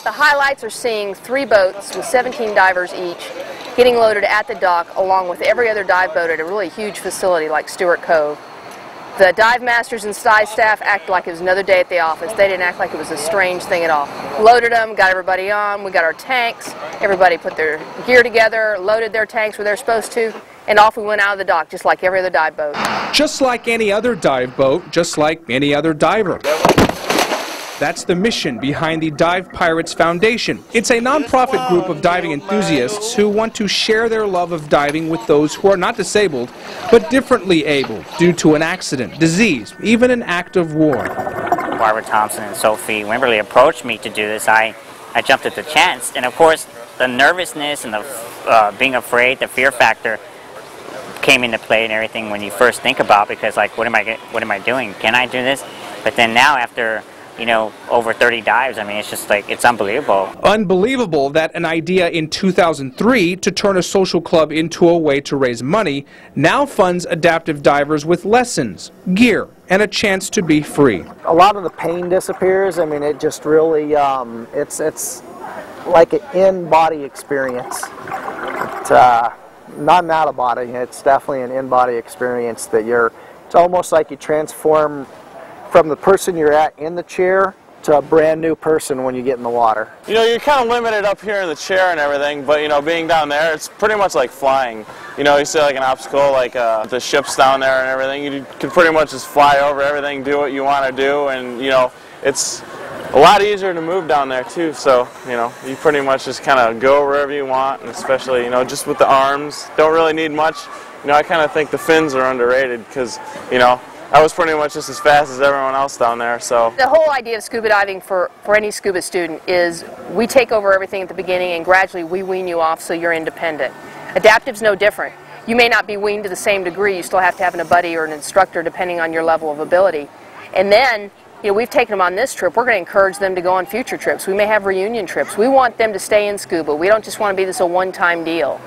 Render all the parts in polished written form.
The highlights are seeing 3 boats with 17 divers each getting loaded at the dock along with every other dive boat at a really huge facility like Stuart Cove. The dive masters and dive staff acted like it was another day at the office. They didn't act like it was a strange thing at all. Loaded them, got everybody on, we got our tanks, everybody put their gear together, loaded their tanks where they're supposed to, and off we went out of the dock just like every other dive boat. Just like any other dive boat, just like any other diver. That's the mission behind the Dive Pirates Foundation. It's a nonprofit group of diving enthusiasts who want to share their love of diving with those who are not disabled, but differently able due to an accident, disease, even an act of war. Barbara Thompson and Sophie Wimberly approached me to do this. I jumped at the chance, and of course the nervousness and the being afraid, the fear factor came into play and everything when you first think about, because like what am I doing? Can I do this? But then now after over 30 dives, I mean, it's just like, it's unbelievable. Unbelievable that an idea in 2003 to turn a social club into a way to raise money now funds adaptive divers with lessons, gear, and a chance to be free. A lot of the pain disappears. I mean, it just really, it's like an in-body experience. It's not an out-of-body, it's definitely an in-body experience that it's almost like you transform from the person you're at in the chair to a brand new person when you get in the water. You're kind of limited up here in the chair and everything, but being down there, it's pretty much like flying. You see like an obstacle, like the ships down there and everything, you can pretty much just fly over everything, do what you want to do, and it's a lot easier to move down there too, so you pretty much just kind of go wherever you want, and especially just with the arms, don't really need much. I kind of think the fins are underrated because I was pretty much just as fast as everyone else down there, so. The whole idea of scuba diving for any scuba student is we take over everything at the beginning and gradually we wean you off so you're independent. Adaptive's no different. You may not be weaned to the same degree, you still have to have a buddy or an instructor depending on your level of ability. And then, we've taken them on this trip, we're going to encourage them to go on future trips. We may have reunion trips. We want them to stay in scuba. We don't just want to be this a one-time deal.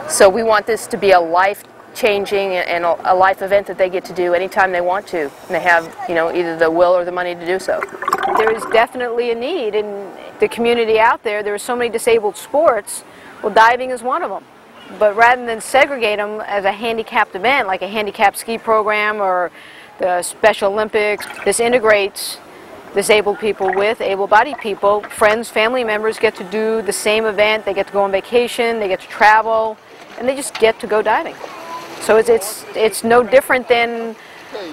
So we want this to be a life-changing and a life event that they get to do anytime they want to, and they have either the will or the money to do so. There is definitely a need in the community out there. There are so many disabled sports. Well, diving is one of them. But rather than segregate them as a handicapped event, like a handicapped ski program or the Special Olympics, this integrates disabled people with able-bodied people. Friends, family members get to do the same event. They get to go on vacation, they get to travel, and they just get to go diving. So it's no different than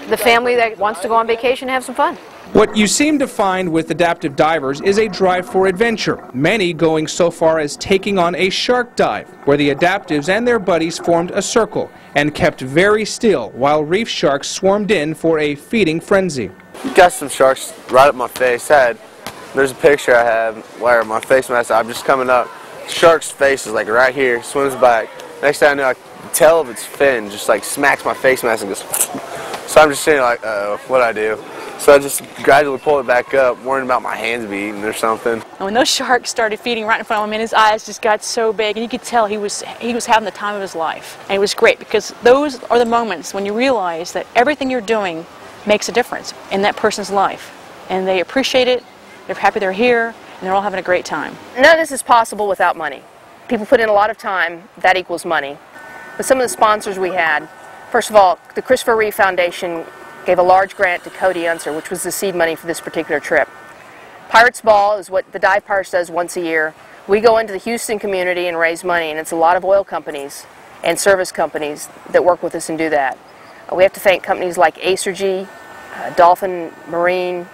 the family that wants to go on vacation and have some fun. What you seem to find with adaptive divers is a drive for adventure, many going so far as taking on a shark dive, where the adaptives and their buddies formed a circle and kept very still while reef sharks swarmed in for a feeding frenzy. Got some sharks right up my face. There's a picture I have where my face mask, I'm just coming up. Shark's face is like right here, swims back. Next thing I know, I can tell of its fin just like smacks my face mask and goes. So I'm just sitting like, uh-oh, what'd I do? So I just gradually pull it back up, worrying about my hands being eaten or something. And when those sharks started feeding right in front of him, and his eyes just got so big, and you could tell he was having the time of his life. And it was great, because those are the moments when you realize that everything you're doing makes a difference in that person's life. And they appreciate it, they're happy they're here, and they're all having a great time. None of this is possible without money. People put in a lot of time, that equals money. But some of the sponsors we had, first of all, the Christopher Reeve Foundation gave a large grant to Cody Unser, which was the seed money for this particular trip. Pirates Ball is what the Dive Pirates does once a year. We go into the Houston community and raise money, and it's a lot of oil companies and service companies that work with us and do that. We have to thank companies like Acergy, Dolphin Marine,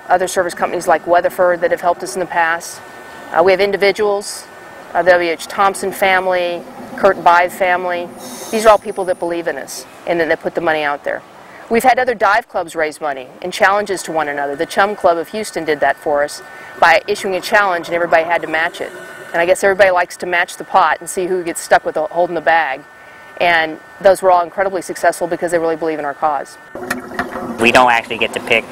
other service companies like Weatherford that have helped us in the past. We have individuals, the W.H. Thompson family, Kurt Bythe family. These are all people that believe in us and then they put the money out there. We've had other dive clubs raise money and challenges to one another. The Chum Club of Houston did that for us by issuing a challenge, and everybody had to match it. And I guess everybody likes to match the pot and see who gets stuck with holding the bag. And those were all incredibly successful because they really believe in our cause. We don't actually get to pick,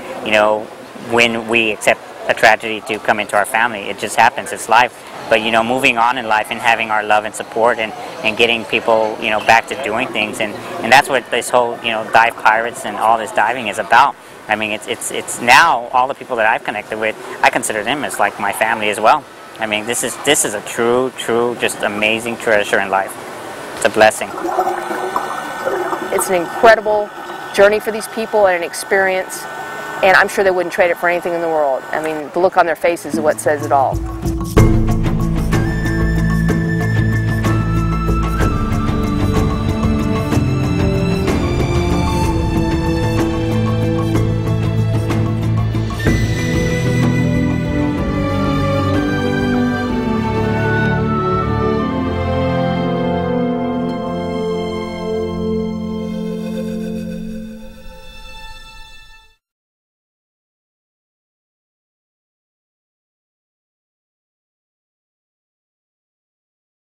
when we accept a tragedy to come into our family. It just happens, it's life. But moving on in life and having our love and support and getting people back to doing things, and that's what this whole Dive Pirates and all this diving is about. I mean, it's now all the people that I've connected with, I consider them as like my family as well. I mean, this is a true, just amazing treasure in life. It's a blessing. It's an incredible journey for these people and an experience, and I'm sure they wouldn't trade it for anything in the world. I mean, the look on their faces is what says it all.